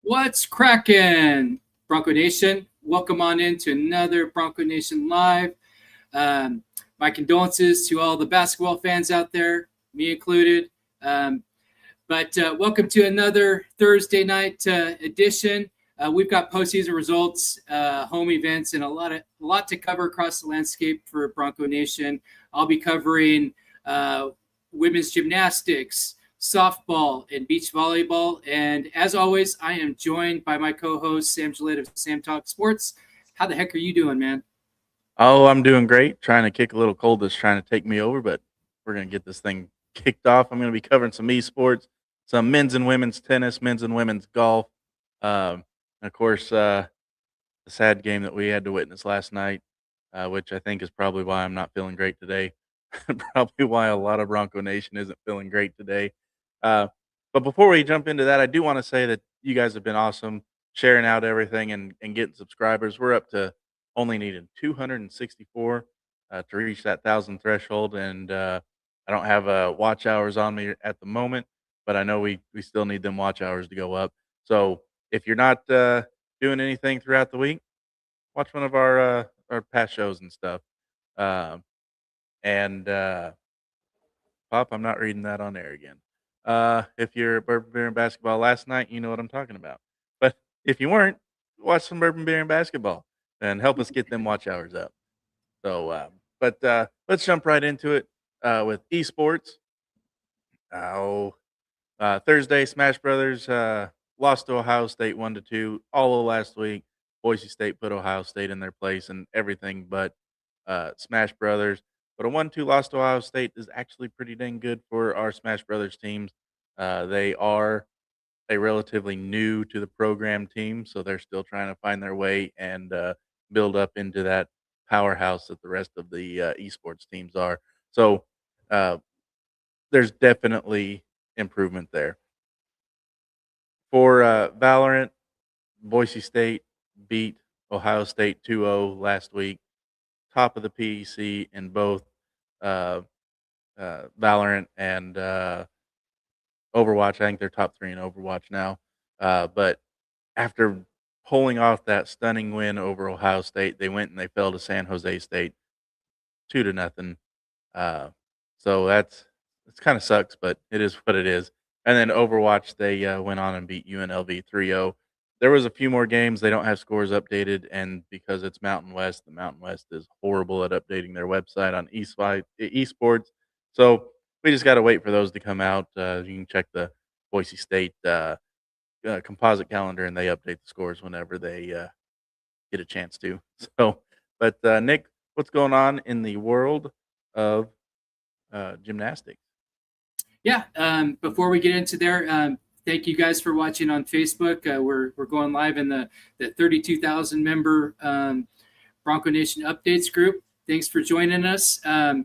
What's cracking, Bronco Nation? Welcome on into another Bronco Nation Live. My condolences to all the basketball fans out there, me included. But welcome to another Thursday night edition. We've got postseason results, home events, and a lot to cover across the landscape for Bronco Nation. I'll be covering women's gymnastics, softball, and beach volleyball. And as always, I am joined by my co-host Sam Gillette of Sam Talk Sports. How the heck are you doing, man? Oh, I'm doing great. Trying to kick a little cold that's trying to take me over, but we're going to get this thing kicked off. I'm going to be covering some esports, some men's and women's tennis, men's and women's golf. And of course, the sad game that we had to witness last night, which I think is probably why I'm not feeling great today. Probably why a lot of Bronco Nation isn't feeling great today. Uh, but before we jump into that, I do want to say that you guys have been awesome sharing out everything and getting subscribers. We're up to only needing 264 to reach that 1,000 threshold. And I don't have watch hours on me at the moment, but I know we still need them watch hours to go up. So if you're not doing anything throughout the week, watch one of our past shows and stuff. Um, and Pop, I'm not reading that on air again. If you're at Bourbon Beer and Basketball last night, you know what I'm talking about. But if you weren't, watch some Bourbon Beer and Basketball and help us get them watch hours up. So, but let's jump right into it with esports. Oh, Thursday, Smash Brothers lost to Ohio State 1-2. All of last week, Boise State put Ohio State in their place and everything but Smash Brothers. But a 1-2 loss to Ohio State is actually pretty dang good for our Smash Brothers teams. They are a relatively new to the program team, so they're still trying to find their way and build up into that powerhouse that the rest of the esports teams are. So uh, there's definitely improvement there. For Valorant, Boise State beat Ohio State 2-0 last week, top of the PEC in both uh, Valorant and Overwatch. I think they're top three in Overwatch now. But after pulling off that stunning win over Ohio State, they went and they fell to San Jose State 2-0. Uh, so it's kind of sucks, but it is what it is. And then Overwatch, they went on and beat UNLV 3-0. There was a few more games. They don't have scores updated, and because it's Mountain West, the Mountain West is horrible at updating their website on esports. So we just got to wait for those to come out. You can check the Boise State composite calendar, and they update the scores whenever they get a chance to. So, but Nick, what's going on in the world of gymnastics? Yeah. Before we get into there, thank you guys for watching on Facebook. We're going live in the 32,000 member Bronco Nation updates group. Thanks for joining us. I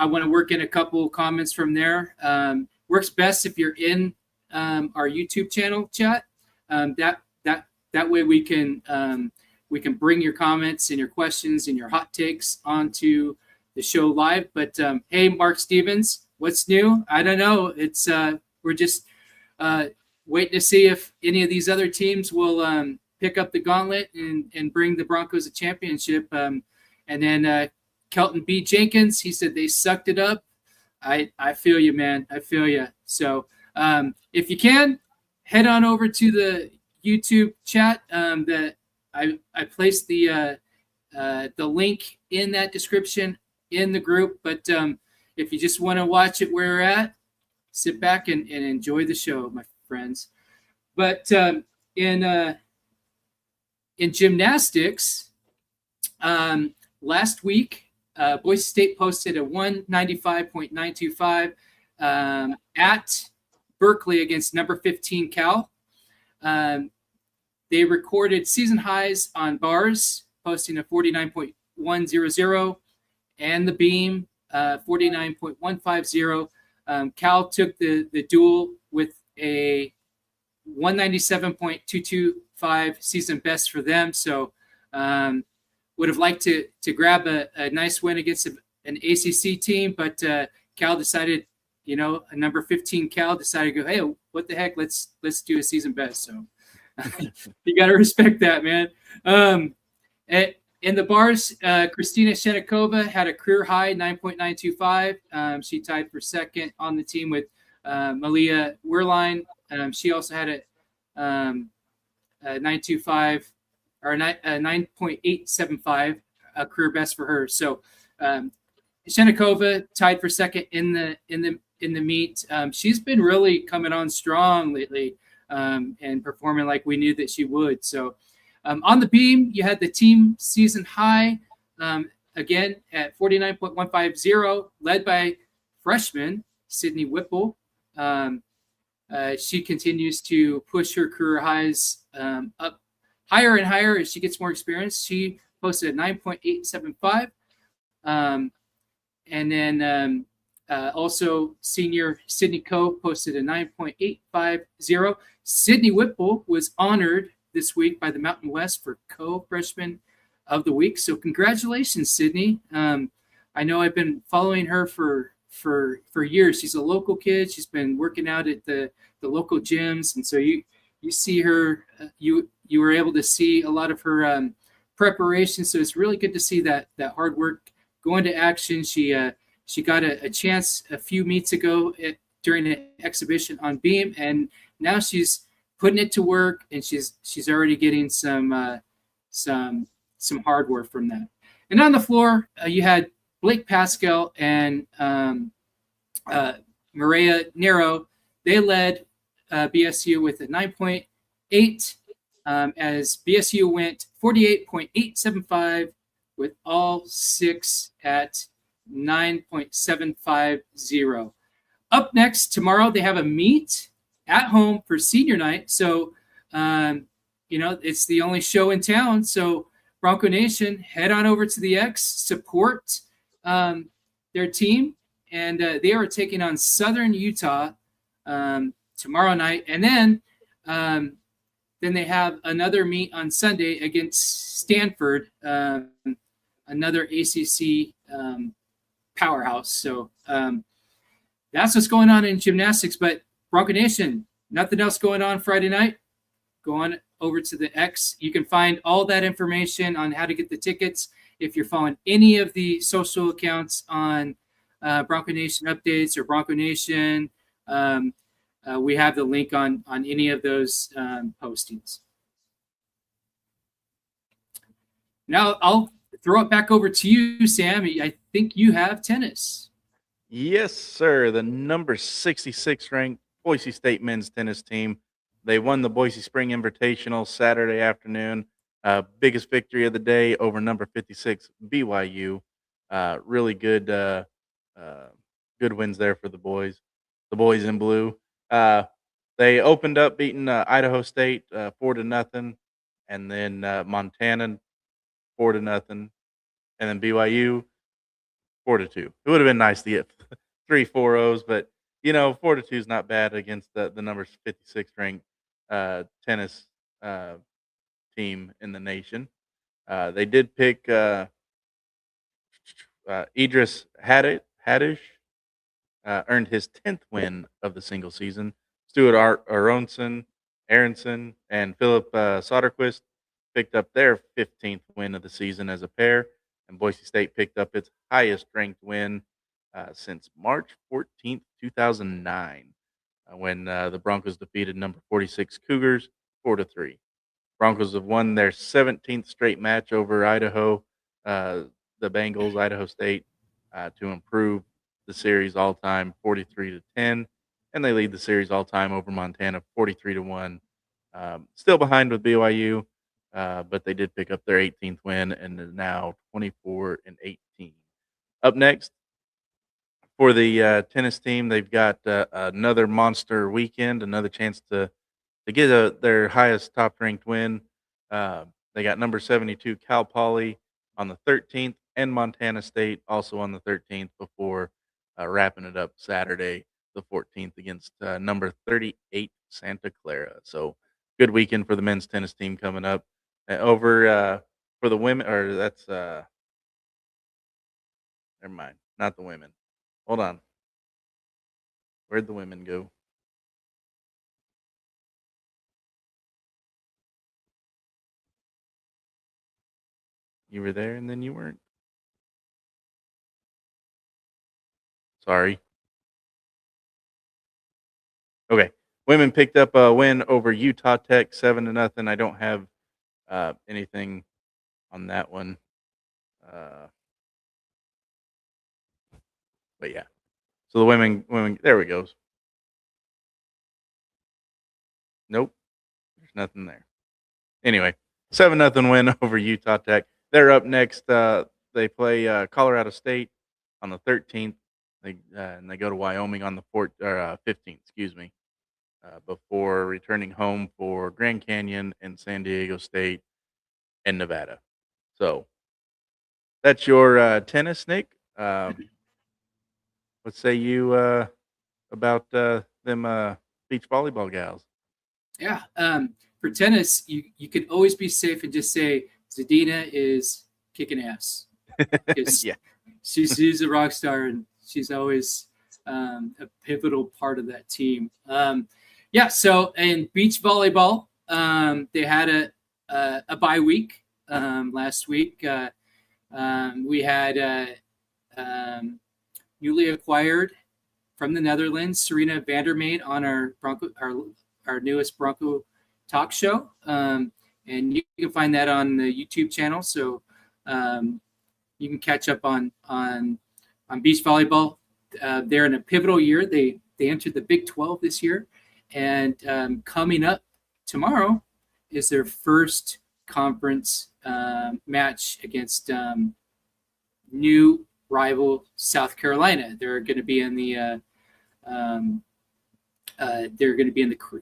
want to work in a couple comments from there. Works best if you're in our YouTube channel chat. That way we can bring your comments and your questions and your hot takes onto the show live. But hey, Mark Stevens, what's new? I don't know. It's we're just waiting to see if any of these other teams will pick up the gauntlet and bring the Broncos a championship. And then Kelton B. Jenkins, he said they sucked it up. I feel you, man. I feel you. So if you can, head on over to the YouTube chat. That I placed the link in that description in the group. But if you just want to watch it where you're at, sit back and enjoy the show, my friends. But in gymnastics, last week, Boise State posted a 195.925 at Berkeley against number 15 Cal. They recorded season highs on bars, posting a 49.100, and the beam, 49.150. Cal took the duel with a 197.225 season best for them. So would have liked to grab a nice win against an ACC team, but Cal decided a number 15 Cal decided to go, hey, what the heck? Let's do a season best. So you got to respect that, man. In the bars, Christina Shenikova had a career high 9.925. She tied for second on the team with Malia Werline. She also had a 925 or 9.875, a career best for her. So Shenikova tied for second in the meet. She's been really coming on strong lately and performing like we knew that she would. So on the beam, you had the team season high again at 49.150, led by freshman Sydney Whipple. She continues to push her career highs up higher and higher as she gets more experience. She posted a 9.875. And then also senior Sydney Coe posted a 9.850. Sydney Whipple was honored this week by the Mountain West for Co-Freshman of the Week. So congratulations, Sydney. I know I've been following her for years. She's a local kid. She's been working out at the local gyms. And so you see her, you were able to see a lot of her preparation. So it's really good to see that hard work go into action. She got a chance a few meets ago during an exhibition on beam, and now she's putting it to work, and she's already getting some hardware from that. And on the floor, you had Blake Pascal and Maria Nero. They led BSU with a 9.8 as BSU went 48.875 with all six at 9.750. Up next tomorrow, they have a meet at home for senior night. So, it's the only show in town. So Bronco Nation, head on over to the X, support their team. And they are taking on Southern Utah tomorrow night. And then they have another meet on Sunday against Stanford, another ACC powerhouse. So that's what's going on in gymnastics. But Bronco Nation, nothing else going on Friday night. Go on over to the X. You can find all that information on how to get the tickets. If you're following any of the social accounts on Bronco Nation updates or Bronco Nation, we have the link on any of those postings. Now I'll throw it back over to you, Sam. I think you have tennis. Yes, sir. The number 66 ranked Boise State men's tennis team. They won the Boise Spring Invitational Saturday afternoon. Biggest victory of the day over number 56 BYU. Really good, good wins there for the boys in blue. They opened up beating Idaho State 4-0, and then Montana 4-0, and then BYU 4-2. It would have been nice to get 3 4-0s, but 4-2 is not bad against the number 56 ranked tennis team in the nation. They did pick Idris Haddish, earned his 10th win of the single season. Stuart Aronson, and Philip Soderquist picked up their 15th win of the season as a pair, and Boise State picked up its highest ranked win since March 14th, 2009, when the Broncos defeated number 46 Cougars 4-3. Broncos have won their 17th straight match over Idaho, the Bengals, Idaho State, to improve the series all time 43-10, and they lead the series all time over Montana 43-1. Still behind with BYU, but they did pick up their 18th win and is now 24-18. Up next for the tennis team, they've got another monster weekend, another chance to get their highest top-ranked win. They got number 72 Cal Poly on the 13th, and Montana State also on the 13th before wrapping it up Saturday the 14th against number 38 Santa Clara. So good weekend for the men's tennis team coming up. Over for the women, or that's never mind, not the women. Hold on. Where'd the women go? You were there and then you weren't. Sorry. Okay. Women picked up a win over Utah Tech 7-0. I don't have anything on that one. Uh, but yeah. So the women there we go. Nope. There's nothing there. Anyway, 7-0 win over Utah Tech. They're up next. They play Colorado State on the 13th. And they go to Wyoming on the 15th. Excuse me. Before returning home for Grand Canyon and San Diego State and Nevada. So that's your tennis, Nick. What say you about them beach volleyball gals? Yeah. For tennis, you can always be safe and just say Zadina is kicking ass because Yeah. she's a rock star and she's always a pivotal part of that team. Yeah. So in beach volleyball, they had a bye week last week. We had newly acquired from the Netherlands, Serena Vandermeet, on our newest Bronco talk show, and you can find that on the YouTube channel. So you can catch up on beach volleyball. They're in a pivotal year. They entered the Big 12 this year, and coming up tomorrow is their first conference match against new rival South Carolina. They're going to be in the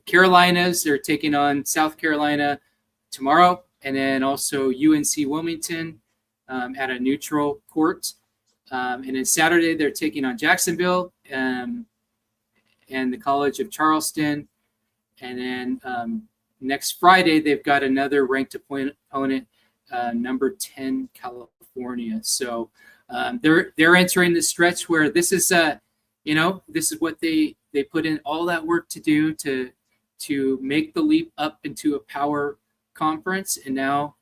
Carolinas. They're taking on South Carolina tomorrow, and then also UNC Wilmington at a neutral court. And then Saturday they're taking on Jacksonville and the College of Charleston. And then next Friday they've got another ranked opponent, number 10 California. So they're entering the stretch where this is this is what they put in all that work to do to make the leap up into a power conference, and now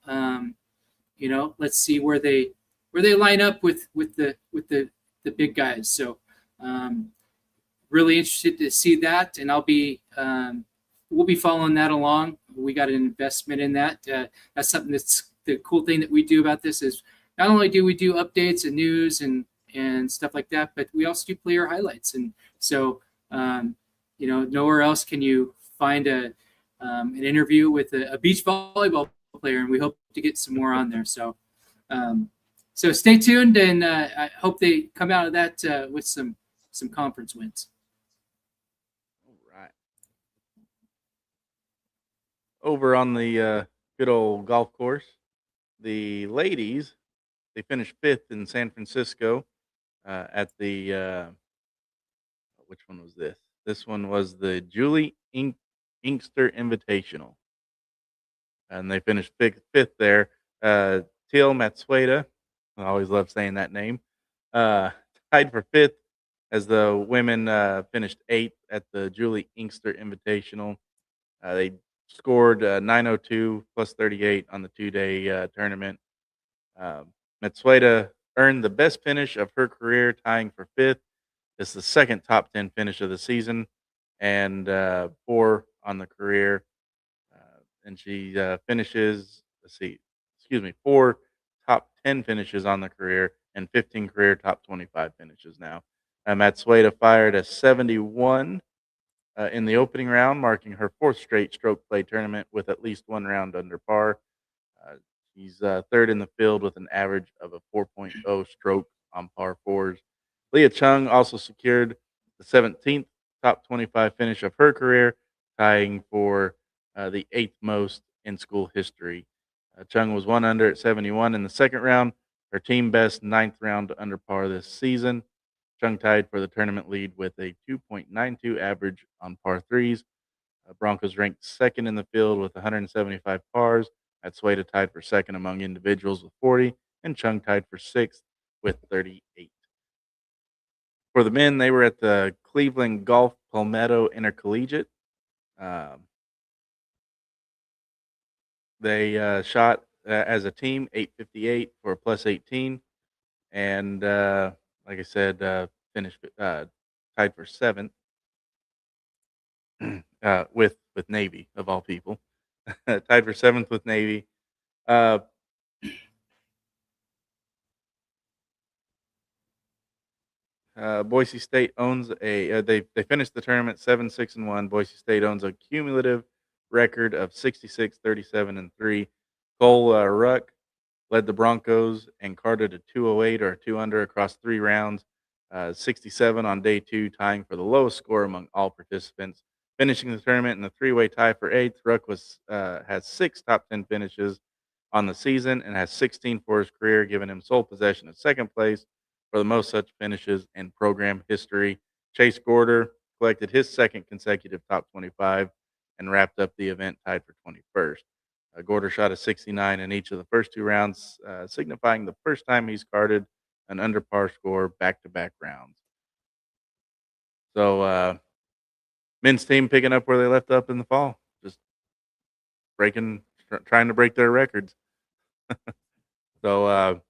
let's see where they line up with the big guys. So really interested to see that, and we'll be following that along. We got an investment in that. That's something that's the cool thing that we do about this is not only do we do updates and news and stuff like that, but we also do player highlights. And so, nowhere else can you find an interview with a beach volleyball player, and we hope to get some more on there. So, so stay tuned, and I hope they come out of that with some conference wins. All right. Over on the good old golf course, the ladies, they finished 5th in San Francisco at the which one was this? This one was the Julie Inkster Invitational, and they finished fifth there. Teal Matsueda, I always love saying that name, tied for 5th as the women finished 8th at the Julie Inkster Invitational. They scored 902 plus 38 on the 2-day tournament. Matsueda earned the best finish of her career, tying for 5th. It's the second top 10 finish of the season, and 4 on the career. And she finishes, 4 top 10 finishes on the career and 15 career top 25 finishes now. Matsueda fired a 71 in the opening round, marking her 4th straight stroke play tournament with at least 1 round under par. She's 3rd in the field with an average of a 4.0 stroke on par 4s. Leah Chung also secured the 17th top 25 finish of her career, tying for the 8th most in school history. Chung was 1 under at 71 in the second round, her team best 9th round under par this season. Chung tied for the tournament lead with a 2.92 average on par 3s. Broncos ranked 2nd in the field with 175 pars. Matsueda tied for 2nd among individuals with 40, and Chung tied for 6th with 38. For the men, they were at the Cleveland Golf Palmetto Intercollegiate. They shot as a team 858 for a plus 18, and like I said, finished tied for seventh with Navy of all people. Tied for seventh with Navy. Uh, Boise State owns they finished the tournament 7-6-1. Boise State owns a cumulative record of 66, 37, and 3. Cole Ruck led the Broncos and carded a 208 or a 2 under across 3 rounds, 67 on day 2, tying for the lowest score among all participants. Finishing the tournament in a 3-way tie for 8th, Ruck has 6 top 10 finishes on the season and has 16 for his career, giving him sole possession of second place for the most such finishes in program history. Chase Gorder collected his second consecutive top 25 and wrapped up the event tied for 21st. Gorder shot a 69 in each of the first 2 rounds, signifying the first time he's carded an under par score back-to-back rounds. So, men's team picking up where they left up in the fall, just trying to break their records. So,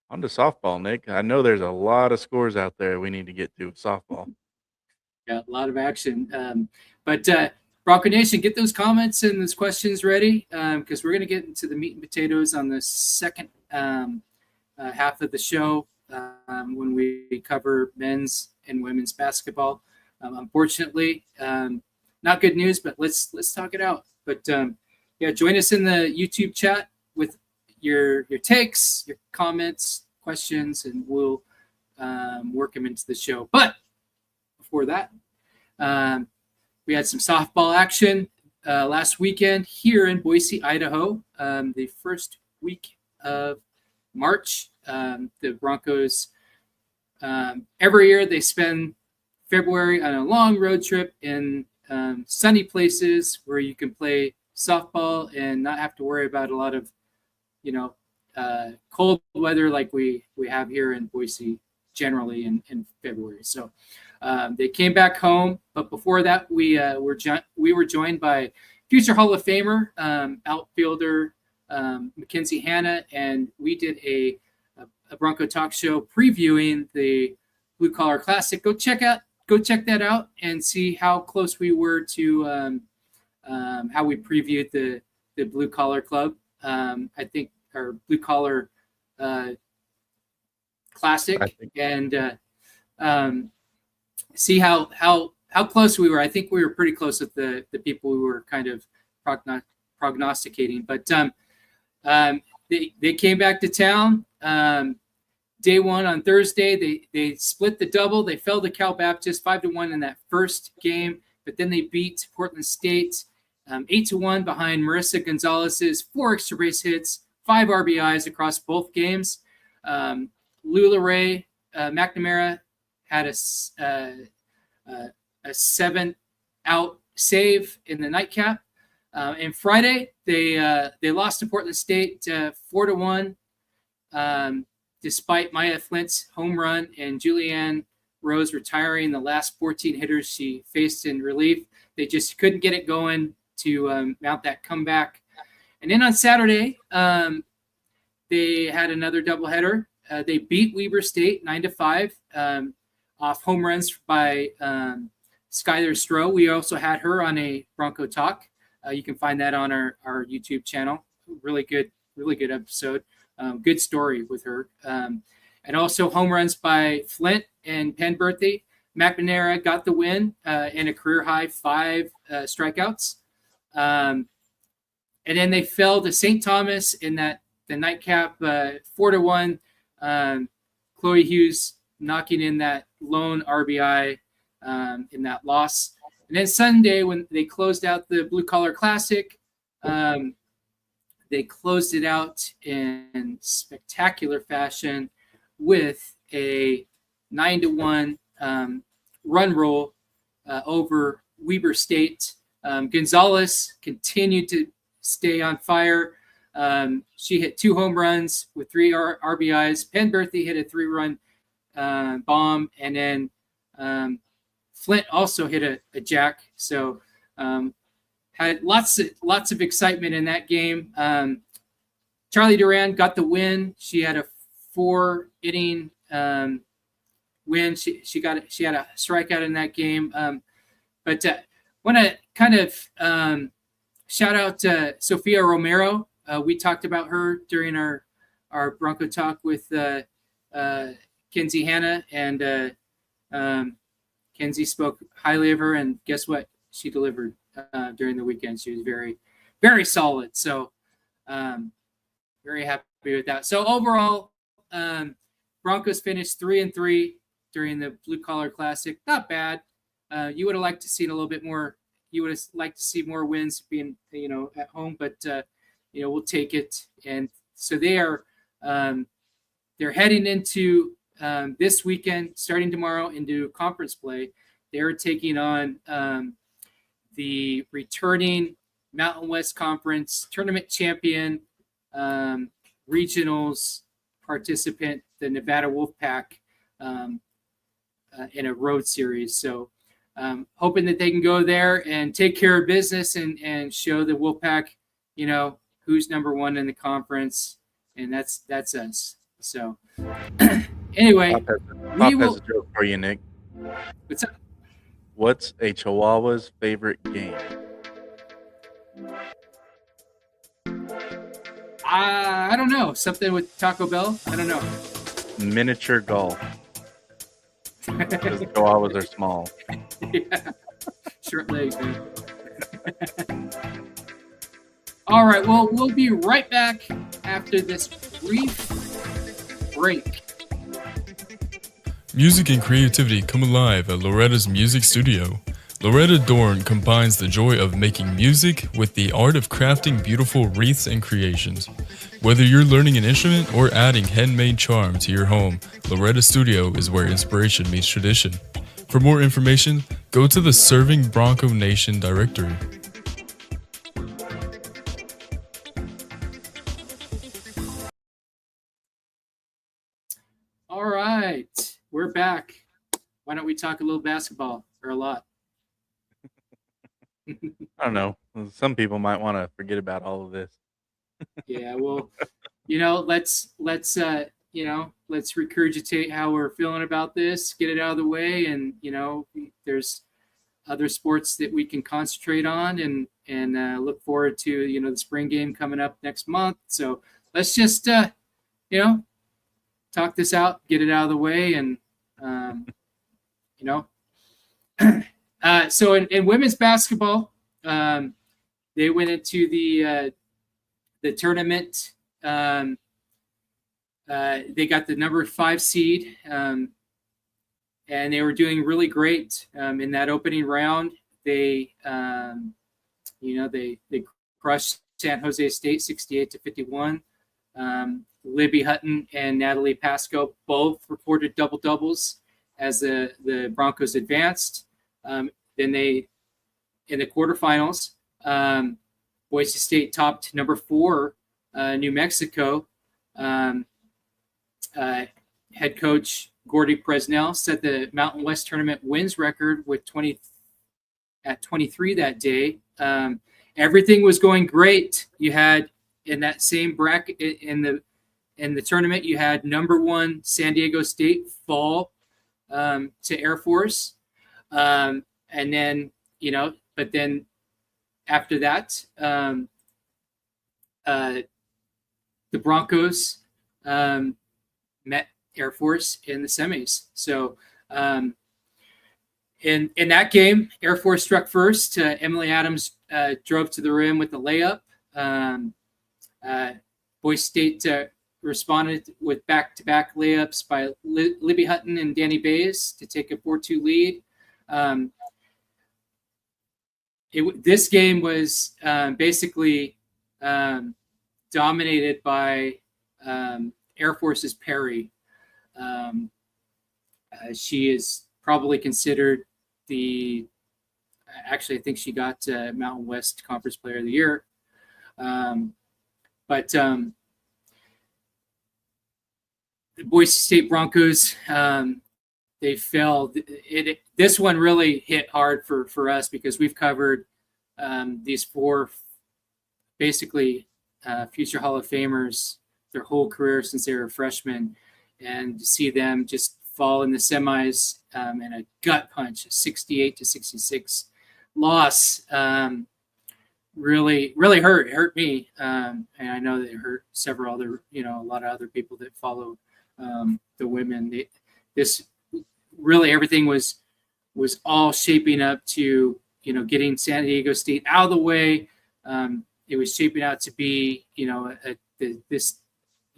on to softball, Nick. I know there's a lot of scores out there we need to get to with softball. Yeah, a lot of action. But Bronco Nation, get those comments and those questions ready because we're going to get into the meat and potatoes on the second half of the show when we cover men's and women's basketball. Unfortunately, not good news, but let's talk it out. But yeah, join us in the YouTube chat with your takes, your comments, questions, and we'll work them into the show. But before that, we had some softball action last weekend here in Boise, Idaho. The first week of March, the Broncos, every year they spend February on a long road trip in sunny places where you can play softball and not have to worry about a lot of, cold weather like we have here in Boise generally in February. So they came back home, but before that, we were joined by future Hall of Famer outfielder Mackenzie Hanna, and we did a Bronco talk show previewing the Blue Collar Classic. Go check that out and see how close we were to how we previewed the Blue Collar Club. I think our Blue Collar Classic, and see how close we were. I think we were pretty close with the people we were kind of prognosticating. But they came back to town. Day one on Thursday, they split the double. They fell to Cal Baptist 5-1 in that first game, but then they beat Portland State 8-1 behind Marissa Gonzalez's 4 extra base hits, 5 RBIs across both games. Lula Ray McNamara had a 7-out save in the nightcap. And Friday, they lost to Portland State 4-1. Despite Maya Flint's home run and Julianne Rose retiring the last 14 hitters she faced in relief, they just couldn't get it going to mount that comeback. And then on Saturday, they had another doubleheader. They beat Weber State 9-5 off home runs by Skylar Stroh. We also had her on a Bronco Talk. You can find that on our YouTube channel. Really good episode. Good story with her. And also home runs by Flint and Penberthy. McNamara got the win and a career high 5 strikeouts. And then they fell to St. Thomas in the nightcap 4-1. Chloe Hughes knocking in that lone RBI in that loss. And then Sunday, when they closed out the Blue Collar Classic, they closed it out in spectacular fashion with a 9-1 run roll over Weber State. Gonzalez continued to stay on fire. She hit 2 home runs with 3 RBIs. Penberthy hit a 3-run bomb, and then Flint also hit a jack. So had lots of excitement in that game. Charlie Duran got the win. She had a 4-inning win. She had a strikeout in that game. But want to kind of shout out to Sophia Romero. We talked about her during our Bronco talk with Kenzie Hanna, and Kenzie spoke highly of her. And guess what? She delivered during the weekend. She was very, very solid. So very happy with that. So overall, Broncos finished 3-3 during the Blue Collar Classic. Not bad. You would have liked to see a little bit more. You would have liked to see more wins being, at home, but we'll take it. And so they are, they're heading into this weekend, starting tomorrow, into conference play. They're taking on the returning Mountain West Conference tournament champion, regionals participant, the Nevada Wolfpack, in a road series. So hoping that they can go there and take care of business and show the Wolfpack, who's number one in the conference, and that's us. So anyway, Pop has a joke for you, Nick. What's up? What's a Chihuahua's favorite game? I don't know. Something with Taco Bell? I don't know. Miniature golf. Because Chihuahuas are small. Yeah. Short legs, man. All right. Well, we'll be right back after this brief break. Music and creativity come alive at Loretta's Music Studio. Loretta Dorn combines the joy of making music with the art of crafting beautiful wreaths and creations. Whether you're learning an instrument or adding handmade charm to your home, Loretta Studio is where inspiration meets tradition. For more information, go to the Serving Bronco Nation directory. All right. We're back. Why don't we talk a little basketball, or a lot? I don't know. Some people might want to forget about all of this. Yeah, well, let's regurgitate how we're feeling about this, get it out of the way, and there's other sports that we can concentrate on, and look forward to the spring game coming up next month. So let's just talk this out, get it out of the way, and so in women's basketball, they went into the tournament. They got the number 5 seed, and they were doing really great in that opening round. They they crushed San Jose State 68-51. Libby Hutton and Natalie Pasco both recorded double doubles as the Broncos advanced. Then they, in the quarterfinals, Boise State topped number 4, New Mexico. Head coach Gordy Presnell set the Mountain West tournament wins record with 23 that day. Everything was going great. You had in that same bracket in the tournament, you had number 1 San Diego State fall to Air Force. And then, but then after that, the Broncos met Air Force in the semis. So in that game, Air Force struck first. Emily Adams drove to the rim with a layup. Boise State responded with back-to-back layups by Libby Hutton and Danny Bays to take a 4-2 lead. This game was basically dominated by Air Force's Perry. She is probably considered actually, I think she got Mountain West Conference Player of the Year. But the Boise State Broncos, they fell. This one really hit hard for us because we've covered these four basically future Hall of Famers their whole career since they were freshmen, and to see them just fall in the semis and a gut punch, a 68-66 loss, really hurt me, and I know that it hurt several other, a lot of other people that follow the women. This really, everything was all shaping up to getting San Diego State out of the way. It was shaping out to be this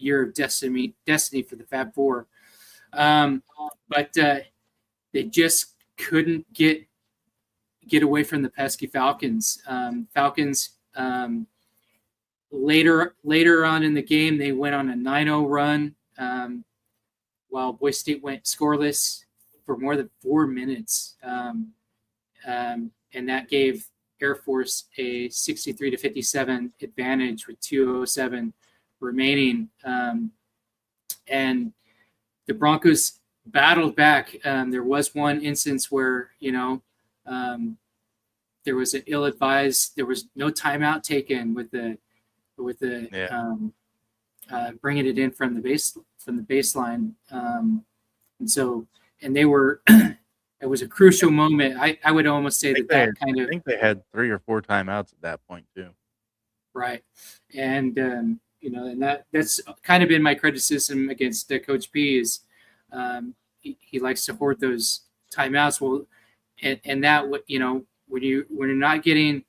year of destiny for the Fab Four, but they just couldn't get away from the pesky Falcons. Falcons later on in the game, they went on a 9-0 run, while Boise State went scoreless for more than 4 minutes, and that gave Air Force a 63-57 advantage with 2:07 remaining, and the Broncos battled back. There was one instance where there was an ill-advised. There was no timeout taken with the bringing it in from the baseline, and they were. It was a crucial moment. I would almost say that kind of. I think they had 3 or 4 timeouts at that point too. Right, and and that's kind of been my criticism against Coach P is he likes to hoard those timeouts. Well, and that when you're not getting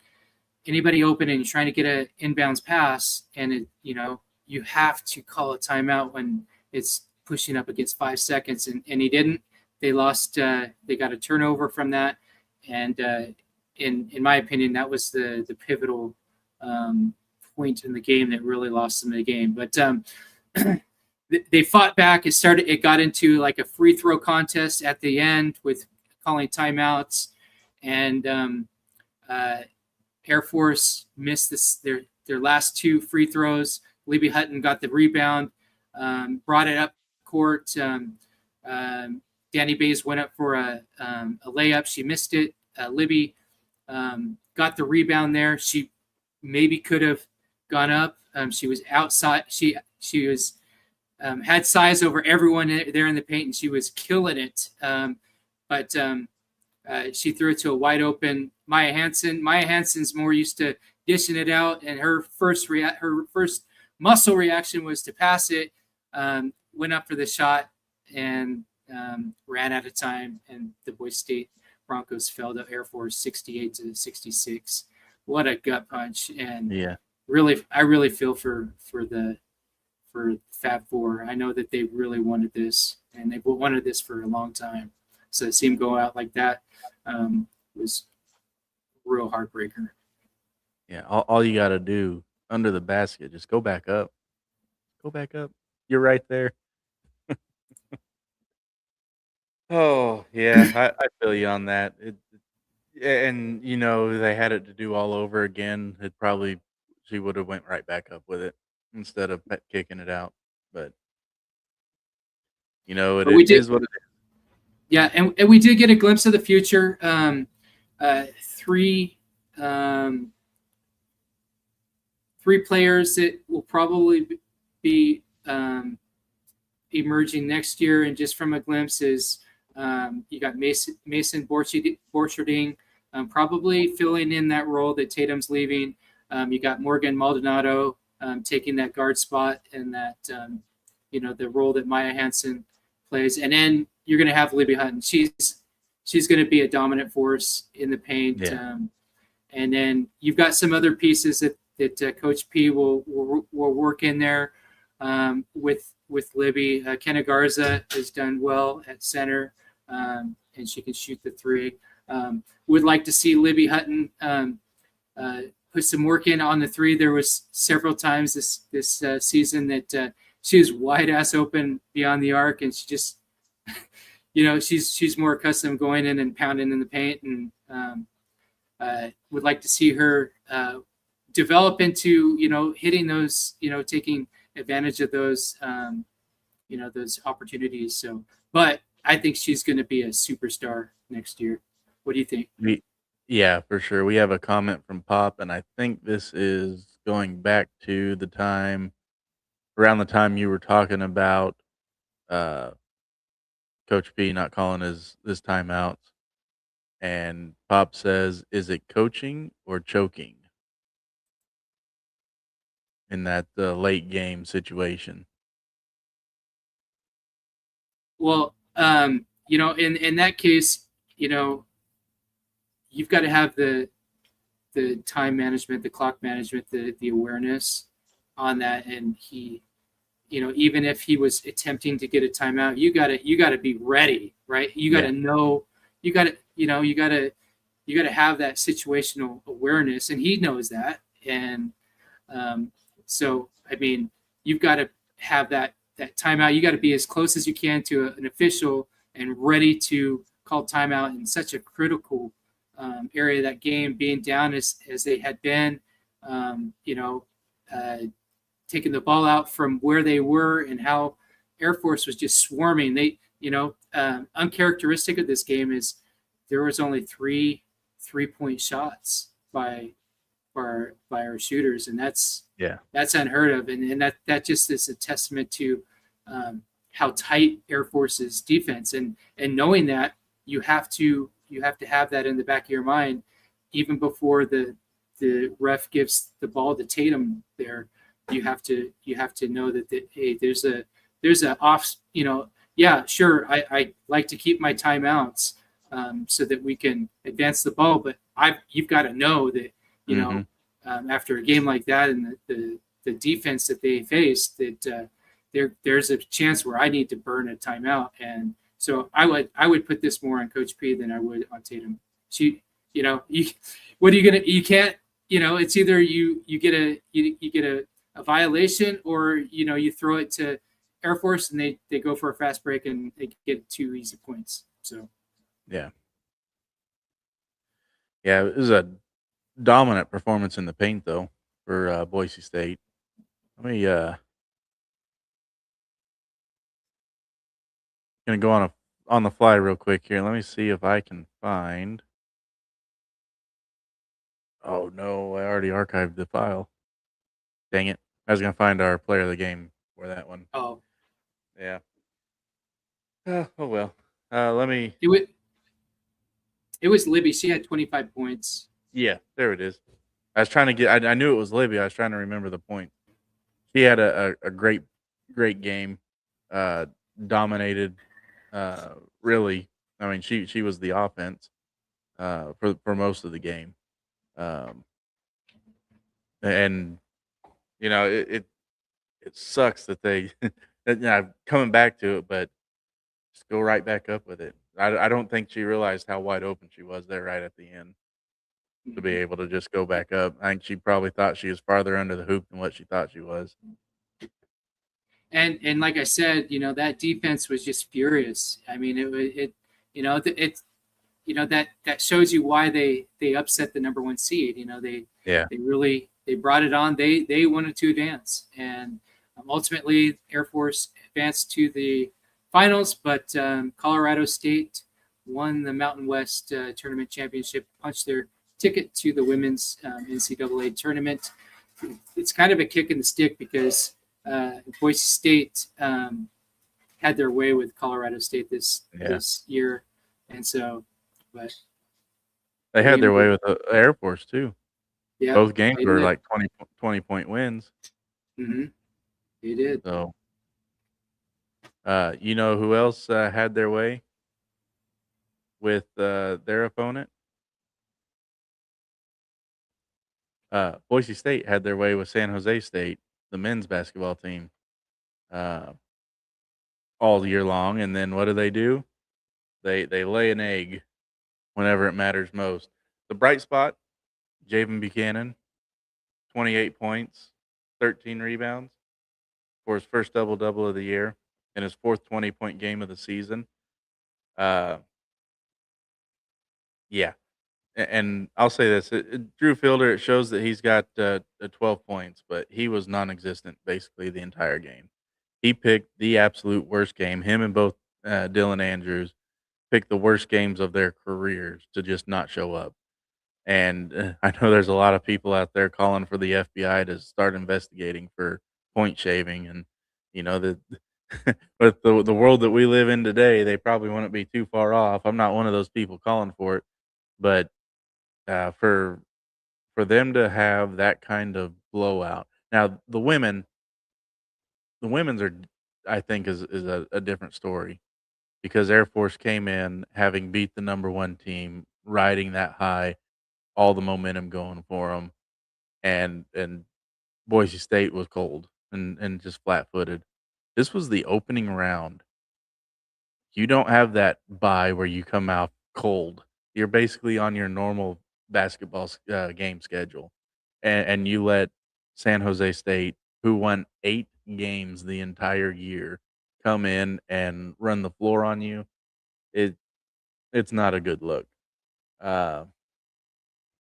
anybody open and you're trying to get an inbounds pass, and you have to call a timeout when it's pushing up against 5 seconds, and he didn't. They lost. They got a turnover from that, and in my opinion, that was the pivotal point in the game that really lost them the game. But they fought back. It got into like a free throw contest at the end with calling timeouts, and Air Force missed their last 2 free throws. Libby Hutton got the rebound, brought it up court. Danny Bays went up for a layup. She missed it. Libby got the rebound there. She maybe could have gone up. She was outside. She was had size over everyone there in the paint, and she was killing it. But she threw it to a wide open Maya Hansen. Maya Hansen's more used to dishing it out, and her first muscle reaction was to pass it. Went up for the shot and ran out of time, and the Boise State Broncos fell to Air Force 68-66. What a gut punch! And I really feel for Fab Four. I know that they really wanted this, and they wanted this for a long time. So to see him go out like that was a real heartbreaker. Yeah, all you got to do under the basket, just go back up. Go back up. You're right there. Oh, yeah, I feel you on that. And they had it to do all over again. She would have went right back up with it instead of kicking it out. But it is what it is. Yeah, and we did get a glimpse of the future. 3 players that will probably be emerging next year, and just from a glimpse is you got Mason Borcherding probably filling in that role that Tatum's leaving. You got Morgan Maldonado taking that guard spot, and that the role that Maya Hansen plays, and then you're going to have Libby Hutton. She's going to be a dominant force in the paint. Yeah. And then you've got some other pieces that Coach P will work in there with Libby. Kenna Garza has done well at center, and she can shoot the 3. Would like to see Libby Hutton put some work in on the 3. There was several times this season that she was wide ass open beyond the arc, and she just she's more accustomed going in and pounding in the paint, and would like to see her develop into hitting those, taking advantage of those those opportunities. So, but I think she's going to be a superstar next year. What do you think? Yeah, for sure. We have a comment from Pop, and I think this is going back to around the time you were talking about uh, Coach P not calling his timeouts. And Pop says, "Is it coaching or choking in that late game situation?" Well, in that case, you've got to have the time management, the clock management, the awareness on that. And he, even if he was attempting to get a timeout, you gotta be ready, right? You gotta know, you gotta have that situational awareness, and he knows that. And so, I mean, you've got to have that timeout. You got to be as close as you can to an official and ready to call timeout in such a critical area of that game, being down as they had been, taking the ball out from where they were and how Air Force was just swarming. They, uncharacteristic of this game is there was only 3-point shots by our shooters, and that's unheard of, and that just is a testament to how tight Air Force's defense, and knowing that you have to have that in the back of your mind even before the ref gives the ball to Tatum. There, you have to know that hey, there's a off. Yeah, sure, I like to keep my timeouts so that we can advance the ball, but you've got to know that after a game like that and the defense that they faced, that there's a chance where I need to burn a timeout. And so I would put this more on Coach P than I would on Tatum. What are you gonna? You can't. It's either you get a violation, or you throw it to Air Force and they go for a fast break and they get 2 easy points. So Yeah, it was a dominant performance in the paint though for Boise State. Let me gonna go on the fly real quick here. Let me see if I can find. Oh no, I already archived the file. Dang it! I was gonna find our player of the game for that one. oh, Yeah. Oh well. Let me. it was Libby. She had 25 points. Yeah, there it is. I was trying to get. I knew it was Libby. I was trying to remember the point. She had a great game. Dominated. Really. I mean, she was the offense. For most of the game. And it sucks that they coming back to it, but just go right back up with it. I don't think she realized how wide open she was there right at the end to be able to just go back up. I think she probably thought she was farther under the hoop than what she thought she was. And like I said, that defense was just furious. I mean, that shows you why they upset the number 1 seed. They brought it on. They wanted to advance, and ultimately Air Force advanced to the finals. But Colorado State won the Mountain West tournament championship, punched their ticket to the women's NCAA tournament. It's kind of a kick in the stick because Boise State had their way with Colorado State this year, and so. But they had their way with the Air Force too. Yeah, both games were like 20-point wins. Mm-hmm. They did. So, who else had their way with their opponent? Boise State had their way with San Jose State, the men's basketball team, all year long. And then what do? They lay an egg whenever it matters most. The bright spot, Javen Buchanan, 28 points, 13 rebounds for his first double-double of the year and his fourth 20-point game of the season. Yeah. And I'll say this, Drew Fielder, it shows that he's got 12 points, but he was non-existent basically the entire game. He picked the absolute worst game. Him and both Dylan Andrews picked the worst games of their careers to just not show up. And I know there's a lot of people out there calling for the FBI to start investigating for point shaving, and the with the world that we live in today, they probably wouldn't be too far off. I'm not one of those people calling for it, but for them to have that kind of blowout. Now the women's are, I think, is a different story because Air Force came in having beat the number one team, riding that high, all the momentum going for them, and Boise State was cold and just flat footed. This was the opening round. You don't have that bye where you come out cold. You're basically on your normal basketball game schedule, and you let San Jose State, who won 8 games the entire year, come in and run the floor on you. It it's not a good look. Uh,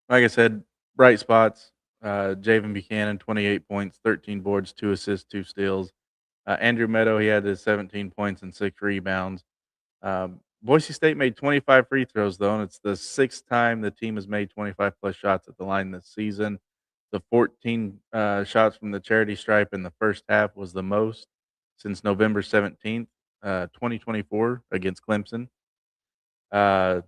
like I said, bright spots. Javen Buchanan, 28 points, 13 boards, 2 assists, 2 steals. Andrew Meadow, he had his 17 points and 6 rebounds. Boise State made 25 free throws, though, and it's the 6th time the team has made 25 plus shots at the line this season. The 14 shots from the charity stripe in the first half was the most since November 17th, 2024, against Clemson. Uh,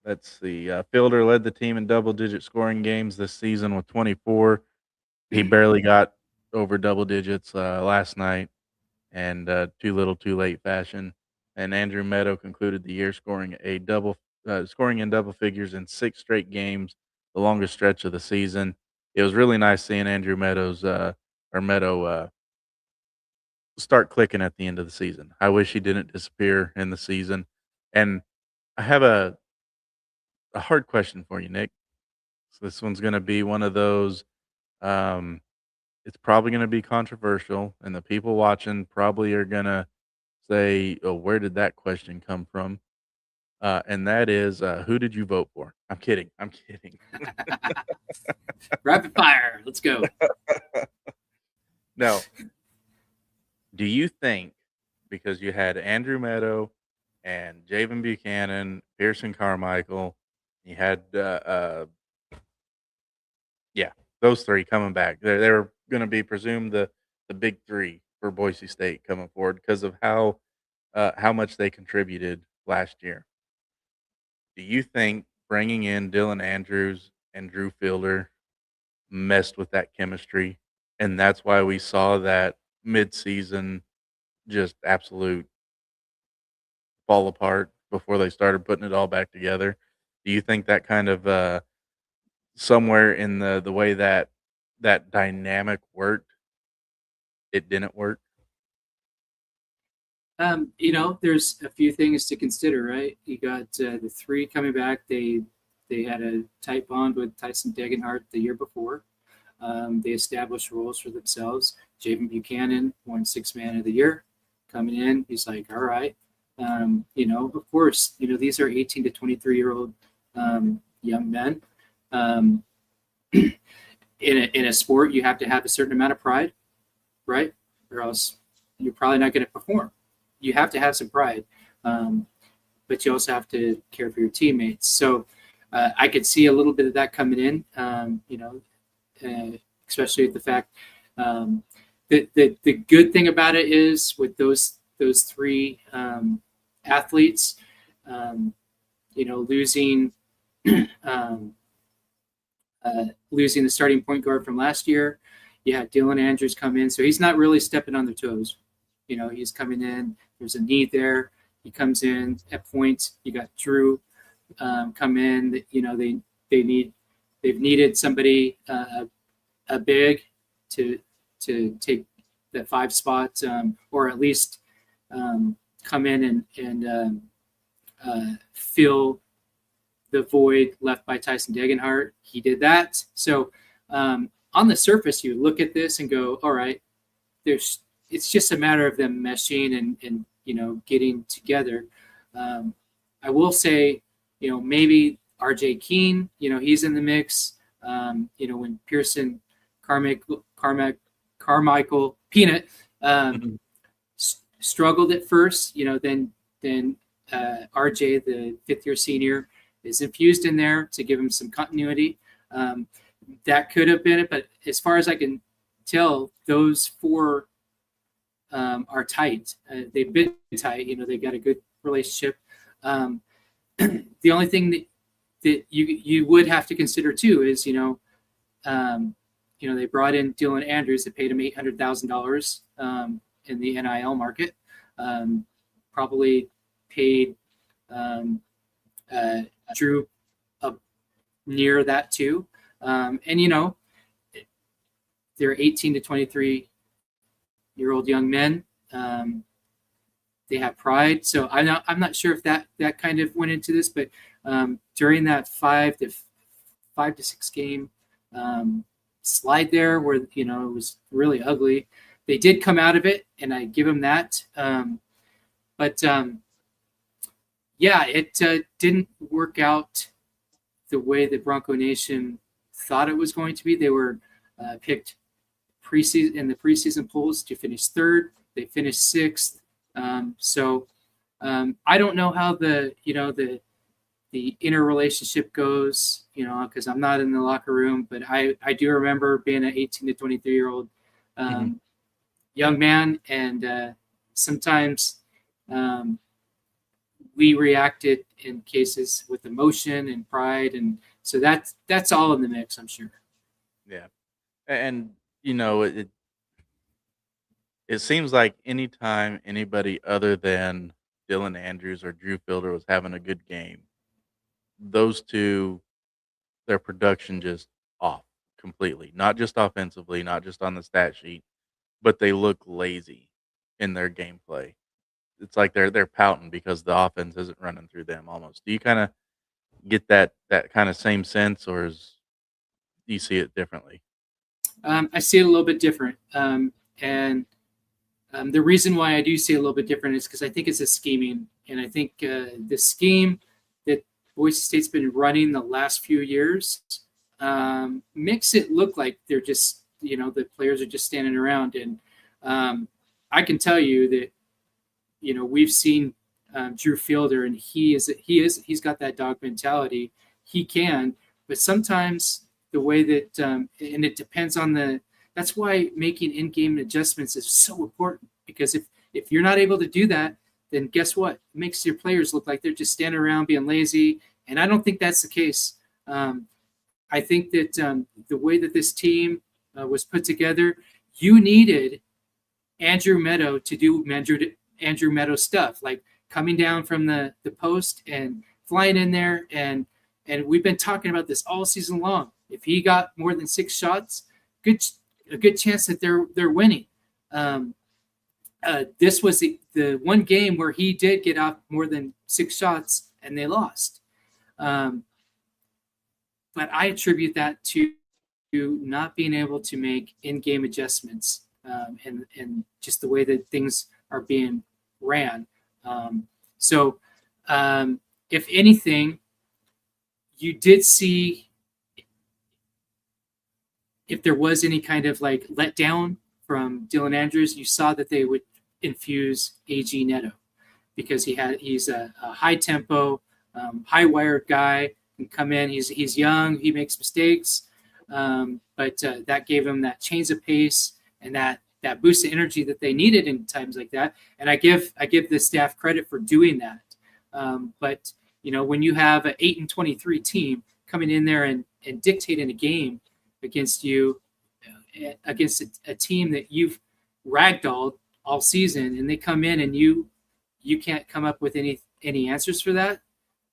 let's see. Fielder led the team in double-digit scoring games this season with 24. He barely got over double digits last night, and too little, too late fashion. And Andrew Meadow concluded the year scoring scoring in double figures in 6 straight games, the longest stretch of the season. It was really nice seeing Andrew Meadow start clicking at the end of the season. I wish he didn't disappear in the season. And I have a hard question for you, Nick. So this one's going to be one of those. Um, it's probably going to be controversial, and the people watching probably are going to say, "Oh, where did that question come from?" And that is, who did you vote for? I'm kidding. I'm kidding. Rapid fire. Let's go. No. Do you think because you had Andrew Meadow and Javen Buchanan, Pearson Carmichael, you had yeah, those 3 coming back. They're going to be presumed the big 3 for Boise State coming forward because of how much they contributed last year. Do you think bringing in Dylan Andrews and Drew Fielder messed with that chemistry, and that's why we saw that midseason just absolute fall apart before they started putting it all back together? Do you think that kind of somewhere in the way that that dynamic worked, it didn't work? There's a few things to consider, right? You got the 3 coming back. They had a tight bond with Tyson Degenhart the year before. They established roles for themselves. Javen Buchanan won 6th Man of the Year. Coming in, he's like, all right. Of course, these are 18 to 23-year-old young men. In a sport, you have to have a certain amount of pride, right? Or else you're probably not going to perform. You have to have some pride, but you also have to care for your teammates. So I could see a little bit of that coming in, especially with the fact the good thing about it is with those 3 athletes, losing losing the starting point guard from last year. You had Dylan Andrews come in, so he's not really stepping on their toes. He's coming in. There's a need there. He comes in at points. You got Drew come in. They've needed somebody a big to take the 5 spot, or at least come in and fill the void left by Tyson Degenhart. He did that. So on the surface, you look at this and go, all right, it's just a matter of them meshing and getting together. I will say, maybe RJ Keene, he's in the mix. When Pearson Carmichael Peanut struggled at first, then RJ, the fifth-year senior, is infused in there to give him some continuity. That could have been it, but as far as I can tell, those four are tight. They've been tight. They've got a good relationship. The only thing that you would have to consider too is, they brought in Dylan Andrews. They paid him $800,000 in the NIL market. Probably paid Drew up near that too. They're 18 to 23-year-old young men. They have pride. So I'm not sure if that kind of went into this, but during that 5 to 6 game slide there, where it was really ugly, they did come out of it, and I give them that. But it didn't work out the way the Bronco Nation thought it was going to be. They were picked in the preseason polls to finish third. They finished sixth. So I don't know how the inner relationship goes, because I'm not in the locker room, but I do remember being an 18 to 23-year-old young man, and sometimes we reacted in cases with emotion and pride, and so that's all in the mix, I'm sure. Yeah, and it seems like anytime anybody other than Dylan Andrews or Drew Fielder was having a good game, those two, their production just off completely. Not just offensively, not just on the stat sheet, but they look lazy in their gameplay. It's like they're pouting because the offense isn't running through them almost. Do you kind of get that kind of same sense, or do you see it differently? I see it a little bit different. And the reason why I do see it a little bit different is because I think it's a scheming. And I think the scheme that Boise State's been running the last few years makes it look like they're just, the players are just standing around. And I can tell you that, we've seen Drew Fielder, and he's got that dog mentality. He can, but sometimes the way that, and it depends on that's why making in-game adjustments is so important, because if you're not able to do that, then guess what? It makes your players look like they're just standing around being lazy. And I don't think that's the case. I think that the way that this team was put together, you needed Andrew Meadow to do Andrew Meadow stuff, like coming down from the post and flying in there. And we've been talking about this all season long. If he got more than 6 shots, a good chance that they're winning. This was the one game where he did get off more than 6 shots and they lost. But I attribute that to not being able to make in-game adjustments and just the way that things are being ran. So if anything, you did see, if there was any kind of like letdown from Dylan Andrews, you saw that they would infuse AG Neto, because he's a high tempo, high wired guy, can come in. He's young, he makes mistakes, but that gave him that change of pace and that boost of energy that they needed in times like that. And I give the staff credit for doing that. But when you have an 8-23 team coming in there and dictating a game against you, against a team that you've ragdolled all season, and they come in and you can't come up with any answers for that.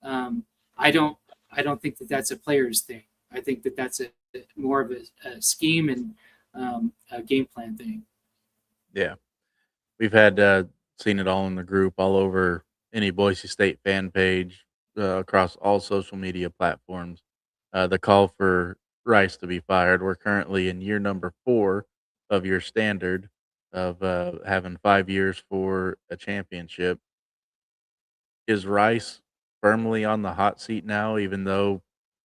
I don't think that that's a player's thing. I think that that's more of a scheme and a game plan thing. Yeah, we've had seen it all in the group, all over any Boise State fan page, across all social media platforms. The call for Rice to be fired. We're currently in year number 4 of your standard of having 5 years for a championship. Is Rice firmly on the hot seat now, even though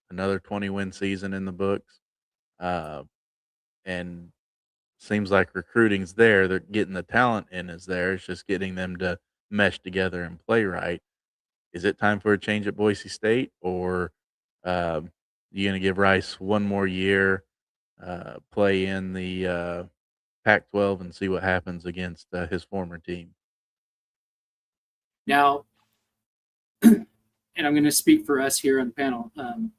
another 20-win season in the books? and seems like recruiting's there. They're getting the talent in is there. It's just getting them to mesh together and play right. Is it time for a change at Boise State, or you going to give Rice one more year, play in the Pac-12, and see what happens against his former team? Now, and I'm going to speak for us here on the panel.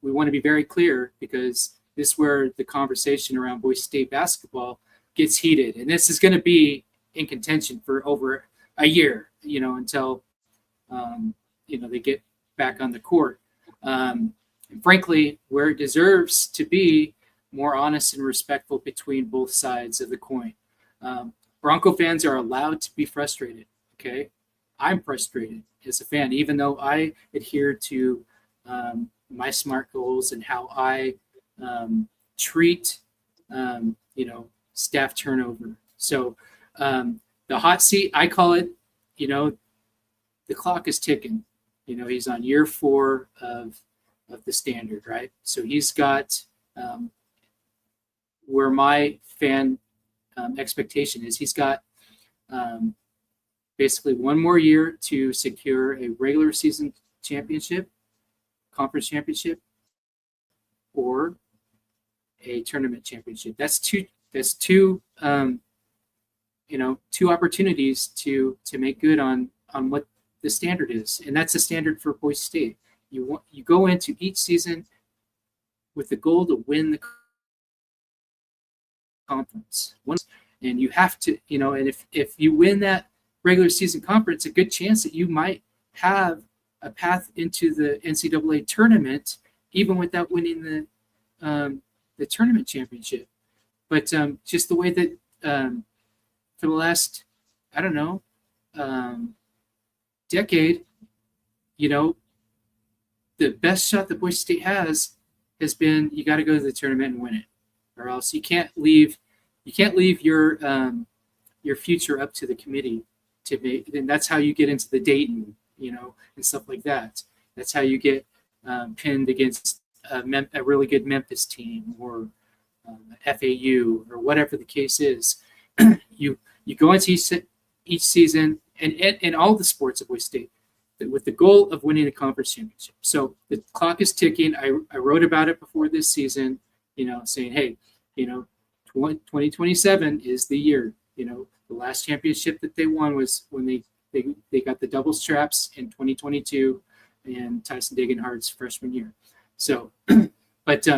We want to be very clear, because this is where the conversation around Boise State basketball gets heated, and this is going to be in contention for over a year, until they get back on the court. And frankly, where it deserves to be more honest and respectful between both sides of the coin. Bronco fans are allowed to be frustrated. Okay, I'm frustrated as a fan, even though I adhere to my SMART goals and how I treat, staff turnover. So the hot seat, I call it, the clock is ticking. He's on year 4 of the standard, right? So he's got where my fan expectation is, he's got basically one more year to secure a regular season championship, conference championship, or a tournament championship. That's two opportunities to make good on what the standard is, and that's the standard for Boise State. You go into each season with the goal to win the conference, and you have to, and if you win that regular season conference, a good chance that you might have a path into the NCAA tournament, even without winning the tournament championship. But just the way that for the last, decade, the best shot that Boise State has been, you got to go to the tournament and win it, or else you can't leave your future up to the committee to make. And that's how you get into the Dayton, and stuff like that. That's how you get pinned against a really good Memphis team, or FAU, or whatever the case is. You go into each season, and all the sports of Boise State, with the goal of winning a conference championship. So the clock is ticking. I wrote about it before this season, saying, hey, 2027 is the year. The last championship that they won was when they got the double straps in 2022 and Tyson Degenhardt's freshman year. So, but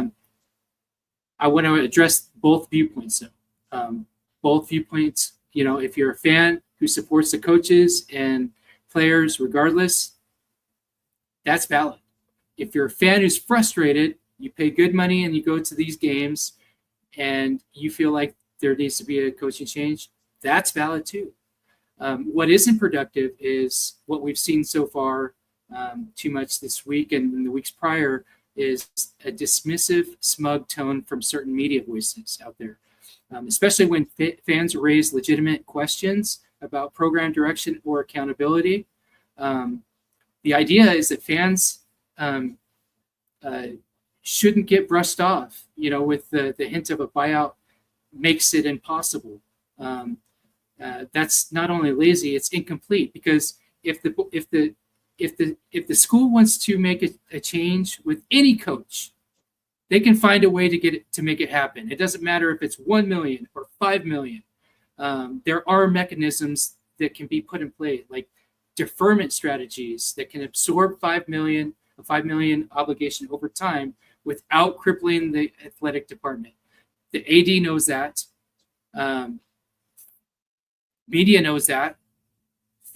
I want to address both viewpoints. So, both viewpoints. If you're a fan who supports the coaches and players regardless, that's valid. If you're a fan who's frustrated, you pay good money and you go to these games and you feel like there needs to be a coaching change, that's valid too. What isn't productive is what we've seen so far too much this week and in the weeks prior, is a dismissive, smug tone from certain media voices out there, especially when fans raise legitimate questions about program direction or accountability. The idea is that fans shouldn't get brushed off, with the hint of a buyout makes it impossible. That's not only lazy, it's incomplete, because if the school wants to make a change with any coach, they can find a way to make it happen. It doesn't matter if it's 1 million or 5 million. There are mechanisms that can be put in place, like deferment strategies that can absorb a 5 million obligation over time without crippling the athletic department. The AD knows that. Media knows that.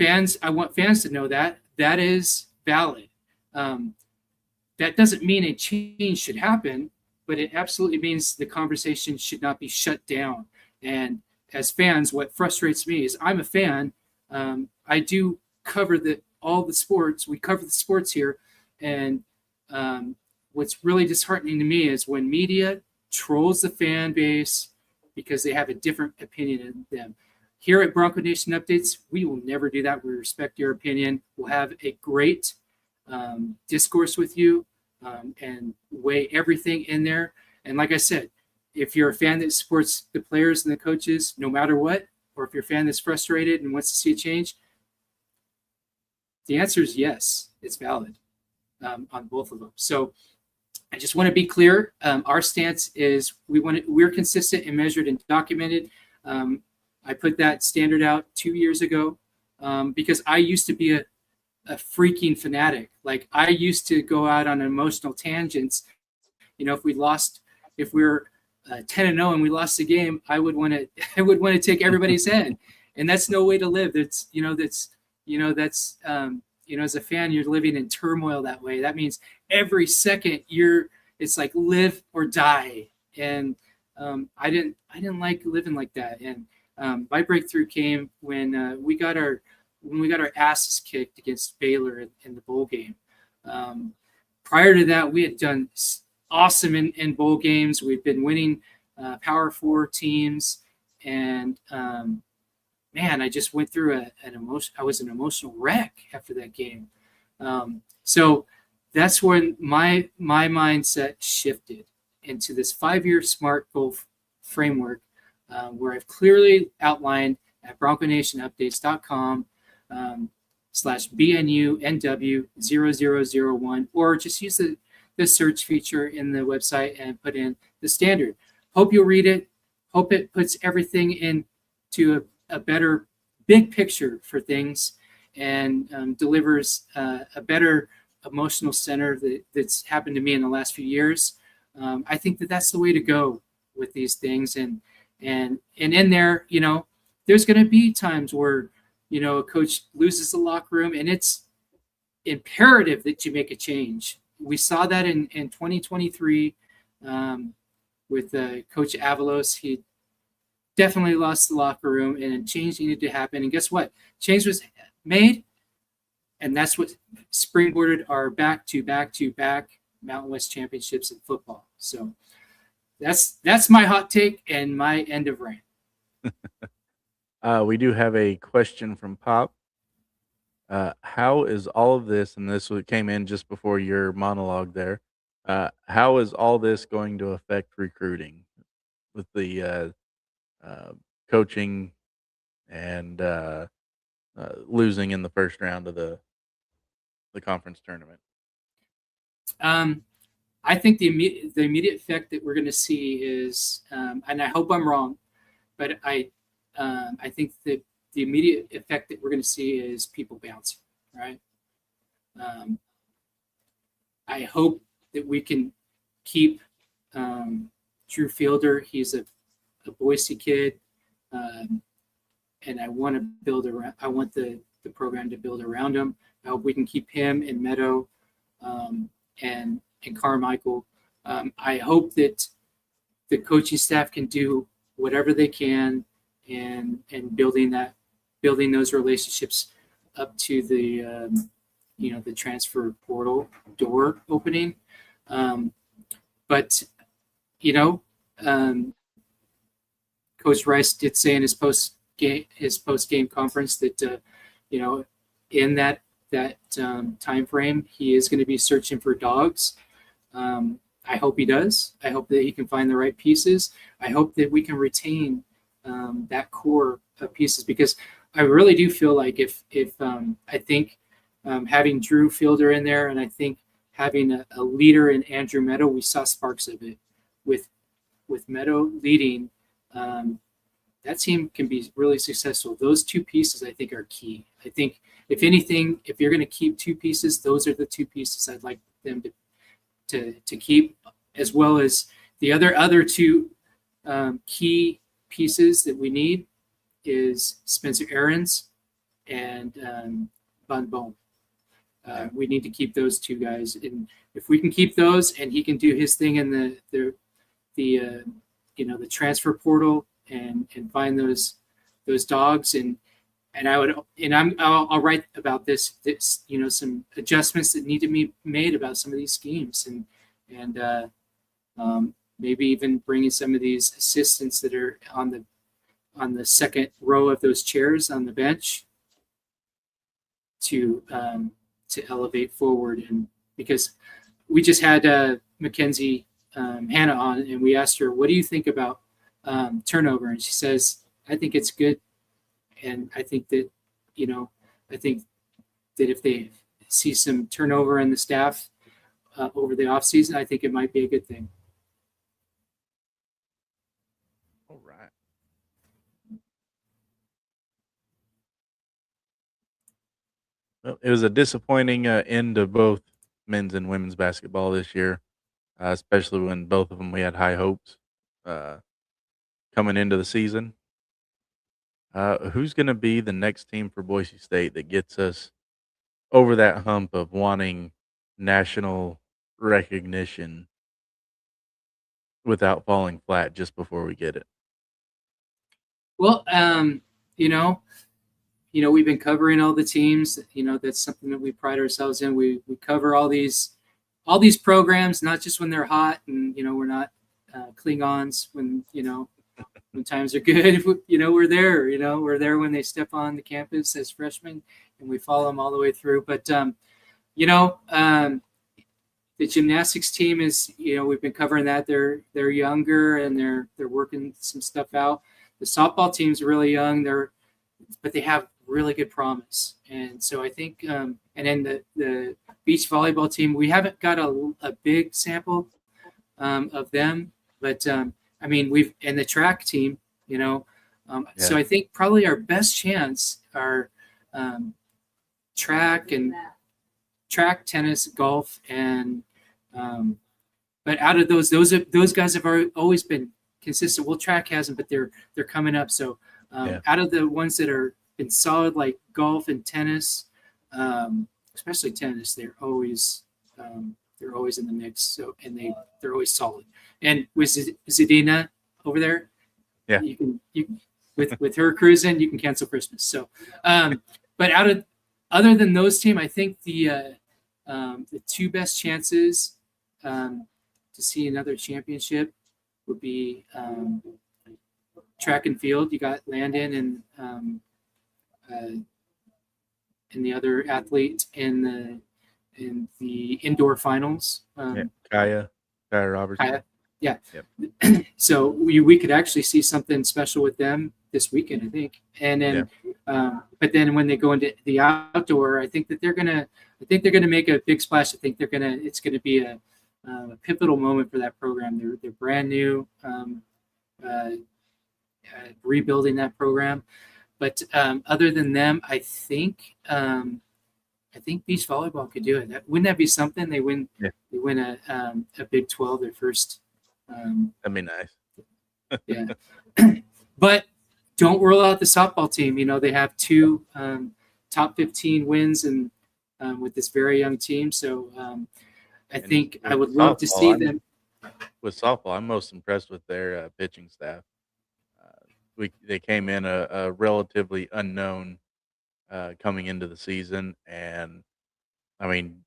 I want fans to know that. That is valid. That doesn't mean a change should happen, but it absolutely means the conversation should not be shut down. And as fans, what frustrates me is, I'm a fan. I do cover all the sports. We cover the sports here. And what's really disheartening to me is when media trolls the fan base because they have a different opinion than them. Here at Bronco Nation Updates, we will never do that. We respect your opinion. We'll have a great discourse with you and weigh everything in there. And like I said, if you're a fan that supports the players and the coaches no matter what, or if you're a fan that's frustrated and wants to see a change, the answer is yes, it's valid on both of them. So I just want to be clear. Our stance is we're consistent and measured and documented. I put that standard out 2 years ago because I used to be a freaking fanatic. Like, I used to go out on emotional tangents. If we were 10-0 and we lost the game, I would want to take everybody's head, and that's no way to live. That's as a fan, you're living in turmoil that way. That means every second it's like live or die. And I didn't like living like that. And my breakthrough came when we got our asses kicked against Baylor in the bowl game. Prior to that, we had done awesome in bowl games. We've been winning Power 4 teams, and man, I just went through I was an emotional wreck after that game. So that's when my mindset shifted into this 5-year SMART goal framework, where I've clearly outlined at bronconationupdates.com /BNUNW0001, or just use the search feature in the website and put in the standard. Hope you'll read it. Hope it puts everything into a better big picture for things, and delivers a better emotional center that's happened to me in the last few years. I think that's the way to go with these things. And in there, there's going to be times where, a coach loses the locker room, and it's imperative that you make a change. We saw that in 2023 with Coach Avalos. He definitely lost the locker room, and change needed to happen. And guess what? Change was made, and that's what springboarded our back-to-back Mountain West championships in football. So that's my hot take and my end of rant. We do have a question from Pop. How is all of this, and this came in just before your monologue there, how is all this going to affect recruiting with the coaching and losing in the first round of the conference tournament? I think the immediate effect that we're going to see is, and I hope I'm wrong, but I think that the immediate effect that we're going to see is people bouncing, right? I hope that we can keep Drew Fielder. He's a Boise kid, and I want to build around. I want the program to build around him. I hope we can keep him and Meadow and Carmichael. I hope that the coaching staff can do whatever they can and building those relationships up to the the transfer portal door opening. But Coach Rice did say in his post game conference that in that time frame he is going to be searching for dogs. I hope he does. I hope that he can find the right pieces. I hope that we can retain that core of pieces, because I really do feel like if I think having Drew Fielder in there, and I think having a leader in Andrew Meadow, we saw sparks of it with Meadow leading. That team can be really successful. Those two pieces, I think, are key. I think, if anything, if you're going to keep two pieces, those are the two pieces I'd like them to keep, as well as the other two key pieces that we need is Spencer Aarons and Von Bohm. We need to keep those two guys, and if we can keep those, and he can do his thing in the transfer portal and find those dogs, and I'll write about this some adjustments that need to be made about some of these schemes, and maybe even bringing some of these assistants that are on the second row of those chairs on the bench to elevate forward. And because we just had Mackenzie Hannah on, and we asked her, "What do you think about turnover?" And she says, "I think it's good, and I think that I think that if they see some turnover in the staff over the off season, I think it might be a good thing." All right. Well, it was a disappointing end of both men's and women's basketball this year, especially when both of them we had high hopes uh, coming into the season. Who's going to be the next team for Boise State that gets us over that hump of wanting national recognition without falling flat just before we get it? Well, you know, we've been covering all the teams. That's something that we pride ourselves in. We cover all these programs, not just when they're hot, and we're not Klingons when times are good. We're there. We're there when they step on the campus as freshmen, and we follow them all the way through. But the gymnastics team is, we've been covering that. They're younger and they're working some stuff out. The softball team's really young. But they have really good promise. And so I think, and then the beach volleyball team, we haven't got a big sample of them, but and the track team, so I think probably our best chance are track, tennis, golf, and but out of those guys have always been consistent. Well, track hasn't, but they're coming up. So out of the ones that are been solid, like golf and tennis, especially tennis, they're always in the mix. So and they're always solid. And with Zadina over there, you can with her cruising, you can cancel Christmas. So, but other than those team, I think the two best chances to see another championship would be track and field. You got Landon and the other athlete in the indoor finals. Kaya Robertson. Kaya, yeah. Yep. So we could actually see something special with them this weekend, I think. And then, but then when they go into the outdoor, I think they're gonna make a big splash. I think it's gonna be a pivotal moment for that program. They're brand new, rebuilding that program. But other than them, I think beach volleyball could do it. Wouldn't that be something? They win. Yeah. They win a Big 12, their first. That'd be nice. Yeah, but don't rule out the softball team. They have two top 15 wins and with this very young team. So I think I would love to see them. With softball, I'm most impressed with their pitching staff. They came in a relatively unknown coming into the season, and I mean,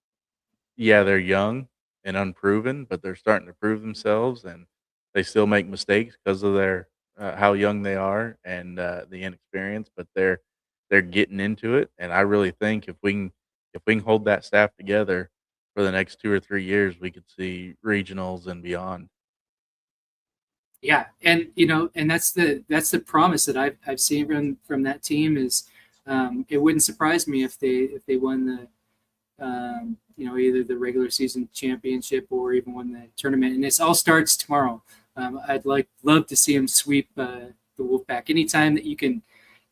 yeah, they're young and unproven, but they're starting to prove themselves, and they still make mistakes because of their how young they are and the inexperience. But they're getting into it, and I really think if we can hold that staff together for the next 2 or 3 years, we could see regionals and beyond. Yeah, and and that's the promise that I've seen from that team is it wouldn't surprise me if they won the either the regular season championship or even won the tournament. And this all starts tomorrow. I'd love to see them sweep the Wolfpack. Anytime that you can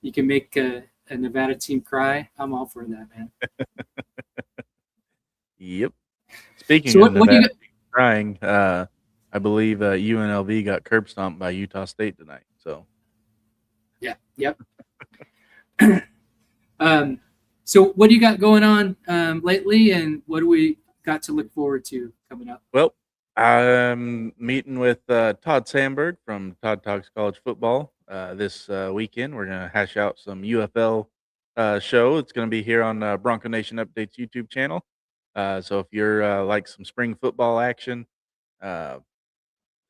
make a Nevada team cry, I'm all for that, man. Yep. Speaking of Nevada crying, I believe UNLV got curb stomped by Utah State tonight. So, yeah, yep. So what do you got going on lately, and what do we got to look forward to coming up? Well, I'm meeting with Todd Sandberg from Todd Talks College Football this weekend. We're going to hash out some UFL show. It's going to be here on Bronco Nation Updates YouTube channel. So if you're like some spring football action, the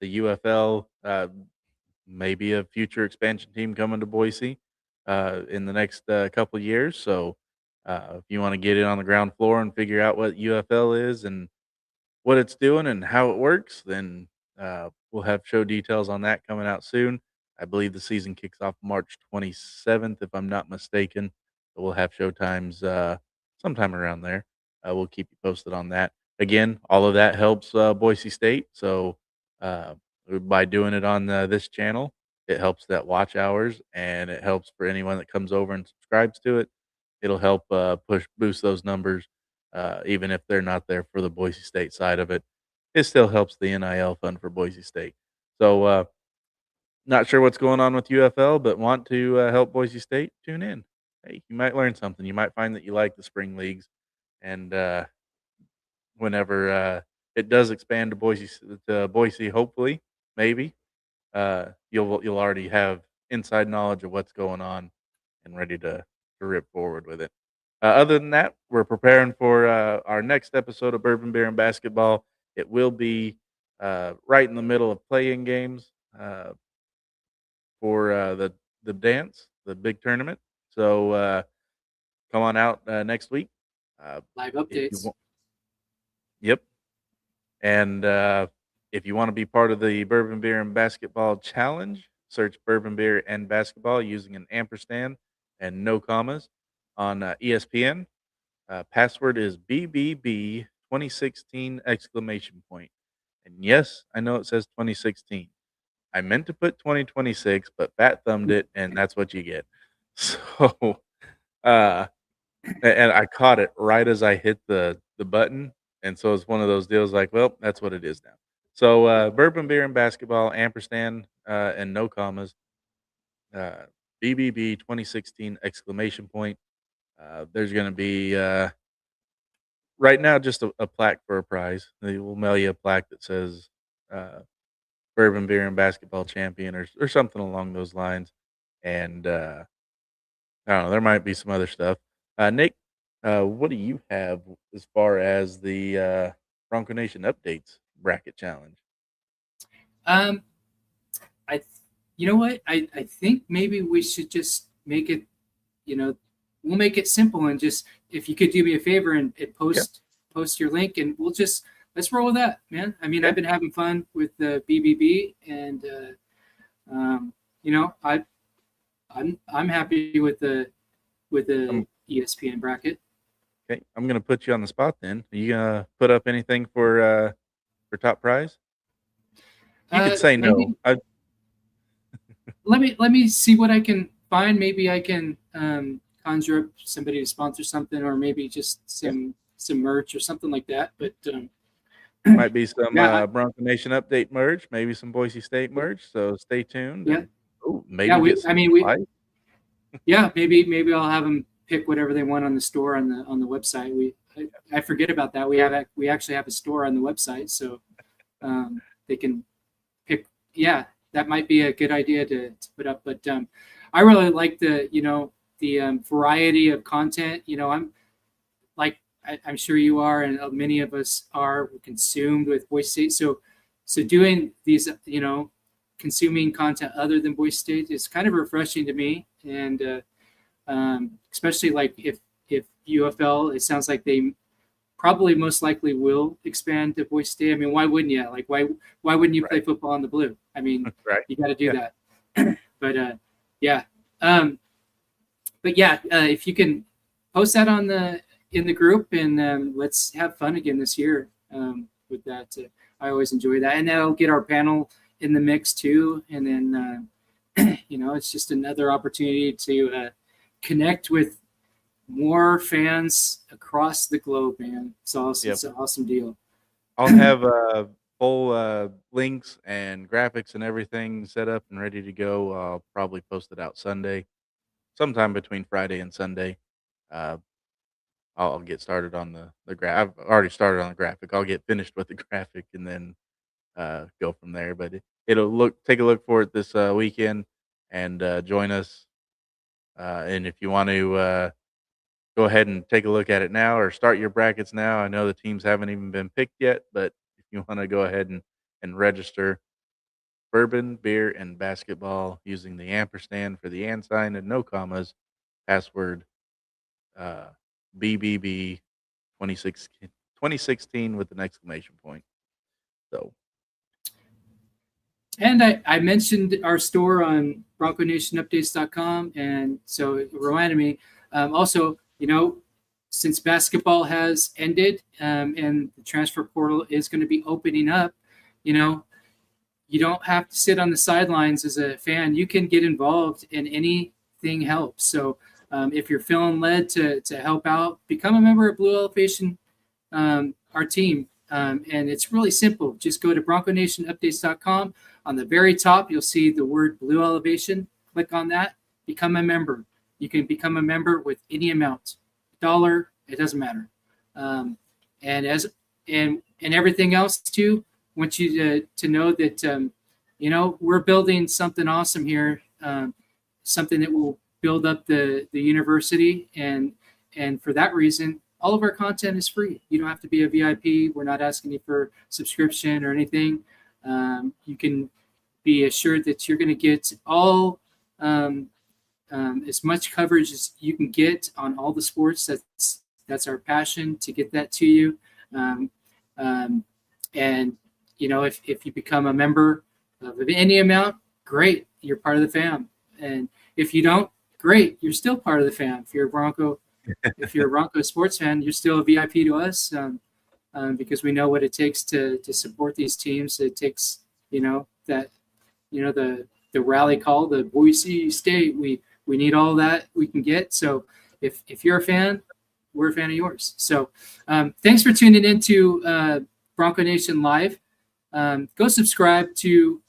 UFL, maybe a future expansion team coming to Boise in the next couple of years. So if you want to get in on the ground floor and figure out what UFL is and what it's doing and how it works, then We'll have show details on that coming out soon. I believe the season kicks off March 27th, if I'm not mistaken. So we'll have show times sometime around there. We'll keep you posted on that. Again, all of that helps Boise State. So uh, by doing it on this channel, it helps that watch hours, and it helps for anyone that comes over and subscribes to it. It'll help boost those numbers, even if they're not there for the Boise State side of it. It still helps the NIL fund for Boise State. So, not sure what's going on with UFL, but want to help Boise State? Tune in. Hey, you might learn something. You might find that you like the spring leagues, and whenever it does expand to Boise, hopefully, maybe you'll already have inside knowledge of what's going on and ready to rip forward with it. Other than that, we're preparing for our next episode of Bourbon Beer and Basketball. It will be right in the middle of playing games for the dance, the big tournament. So come on out next week. Live If you updates. want, yep. And if you want to be part of the Bourbon Beer and Basketball Challenge, search Bourbon Beer and Basketball using an ampersand and no commas on ESPN. Password is BBB 2016 exclamation point. And yes, I know it says 2016. I meant to put 2026, but fat thumbed it, and that's what you get. So, uh, and I caught it right as I hit the button, and so it's one of those deals like, well, that's what it is now. So, Bourbon Beer and Basketball, ampersand, and no commas, uh, BBB 2016 exclamation point. There's going to be right now just a plaque for a prize. They will mail you a plaque that says uh, Bourbon Beer and Basketball Champion or something along those lines. And I don't know, there might be some other stuff. Nick, what do you have as far as the Bronco Nation updates bracket challenge? Um, I, you know what? I think maybe we should just make it, we'll make it simple and just, if you could do me a favor and post your link, and let's roll with that, man. I mean, Yeah. I've been having fun with the BBB, and I'm happy with the ESPN bracket. Okay, I'm gonna put you on the spot then. Are you gonna put up anything for top prize? You could say Maybe no. let me see what I can find. Maybe I can conjure up somebody to sponsor something, or maybe just some merch or something like that. But Might be some yeah, Bronco Nation update merch, maybe some Boise State merch. So stay tuned. yeah, And, maybe yeah. get some supplies. Maybe I'll have them pick whatever they want on the store on the website. I forget about that. We actually have a store on the website, so they can pick. Yeah, that might be a good idea to put up. But I really like the variety of content. I'm like I'm sure you are, and many of us are consumed with Boise State. So doing these, consuming content other than Boise State is kind of refreshing to me, and especially like if UFL, it sounds like they probably most likely will expand to Boise State. I mean, why wouldn't you? Like, why wouldn't you play football on the blue? I mean, Right. You got to do that. But yeah, if you can post that in the group, and let's have fun again this year with that. I always enjoy that, and that'll get our panel in the mix too. And then it's just another opportunity to connect with more fans across the globe, man. It's awesome. Yep. It's an awesome deal. I'll have full links and graphics and everything set up and ready to go. I'll probably post it out Sunday, sometime between Friday and Sunday. Uh, I'll get started on the graph. I've already started on the graphic. I'll get finished with the graphic and then go from there. But it'll take a look for it this weekend and join us. And if you want to go ahead and take a look at it now or start your brackets now. I know the teams haven't even been picked yet, but if you want to go ahead and register Bourbon, Beer, and Basketball using the ampersand for the and sign and no commas, password BBB 2016 with an exclamation point. So And I mentioned our store on BroncoNationUpdates.com, and so it reminded me. Also, since basketball has ended and the transfer portal is going to be opening up, you don't have to sit on the sidelines as a fan. You can get involved, and anything helps. So if you're feeling led to help out, become a member of Blue Elevation, our team. And it's really simple. Just go to BroncoNationUpdates.com. On the very top, you'll see the word Blue Elevation. Click on that. Become a member. You can become a member with any amount, $1, it doesn't matter. And everything else too. I want you to know that we're building something awesome here, something that will build up the university, and for that reason, all of our content is free. You don't have to be a VIP. We're not asking you for subscription or anything. You can be assured that you're going to get all as much coverage as you can get on all the sports. That's our passion, to get that to you. And if you become a member of any amount, great, you're part of the fam. And if you don't, great, you're still part of the fam. If you're a Bronco sports fan, you're still a VIP to us, because we know what it takes to support these teams. It takes the rally call, the Boise State. We need all that we can get. So if you're a fan, we're a fan of yours. So thanks for tuning into Bronco Nation Live. Go subscribe to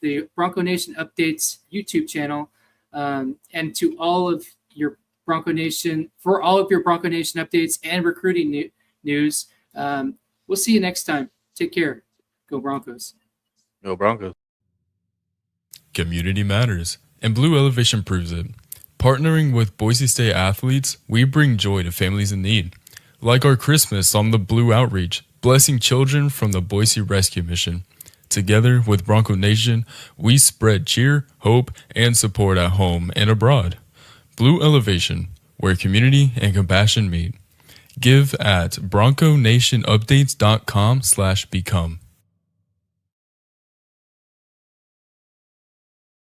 the Bronco Nation Updates YouTube channel, and to all of your Bronco Nation updates and recruiting news. We'll see you next time. Take care. Go Broncos. Go Broncos. Community matters, and Blue Elevation proves it. Partnering with Boise State athletes, we bring joy to families in need. Like our Christmas on the Blue Outreach, blessing children from the Boise Rescue Mission. Together with Bronco Nation, we spread cheer, hope, and support at home and abroad. Blue Elevation, where community and compassion meet. Give at BroncoNationUpdates.com/become.